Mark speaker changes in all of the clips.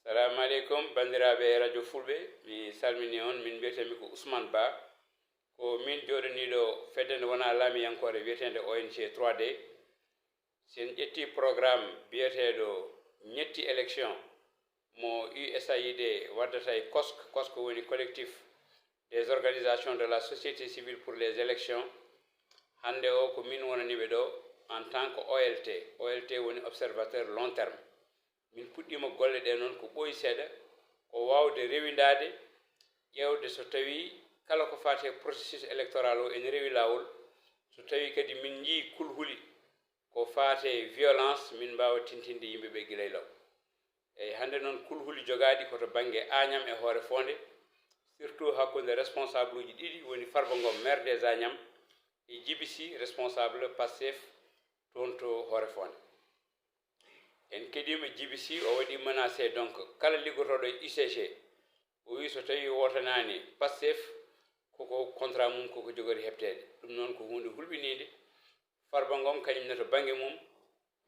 Speaker 1: Assalamu alaikum bandiraɓe radio fulɓe mi salmini on min mbiyetemi ko Ousmane Ba ko min joɗaniɗo fedde nde wona laamiyankore wiyetede ONG 3D sen ƴetti programme biyeteɗo ñetti élection mo USAID waddata e COSC woni collectif des organisations de la société civile pour les élections hande o ko min wonaniɓe ɗo en tant que OLT woni observateur long terme min puɗɗima golle ɗe noon ko ɓooyi seeɗa ko wawde rewindade ƴewde so tawi kala ko fate processus électoral o ene rewi lawol so tawi kadi min jii kulhuli ko fate violence min mbawa tintinde yimɓeɓe guilay law eyyi hande noon kulhuli jogaɗi koto banggue Agnam e hoore fonde surtout hakkude responsable uji ɗiɗi woni Farba Ngom maire des Agnam e Djiby Sy responsable Pastef toon to hoore fonde en keɗima Djiby Sy o waɗi menacé donc kala liggotoɗo e UCG o wi so tawi wotanani Pastef koko contrat mum koko jogori heɓtede ɗum noon ko hunde hulɓinide Farba Ngom kañum ne to banggue mum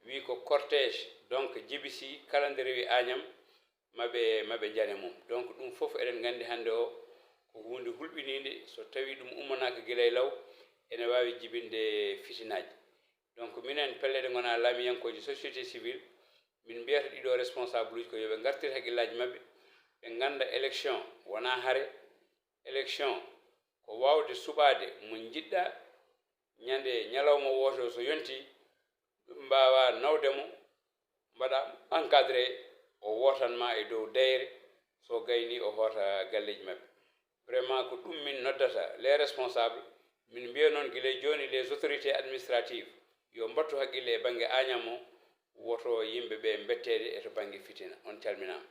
Speaker 1: wi ko cortège donc Djiby Sy kala nde rewi Agnam maɓe jane mum donc ɗum foof eɗen gandi hande o ko hunde hulɓinide so tawi ɗum ummanaka guilay law ene wawi jibinde fitinaji donc minen pelleɗe gona laamiyankoji société civile min mbiyata ɗiɗo responsable uji ko yoɓe gartir haqqillaji mabɓe ɓe ganda élection wona haare élection ko wawde suɓade mo jiɗɗa ñalawma woto so yonti mbawa nawdemo mbaɗa encadré o wotanma e dow dayre so gayni o hoota galleji mabɓe vraiment ko ɗum min noddata les responsables min mbiya noon guilay joni les autorités administratives yo mbattu haqqille e banggue Agnam o woto yimɓeɓe bettede e to banggue fitina on calminama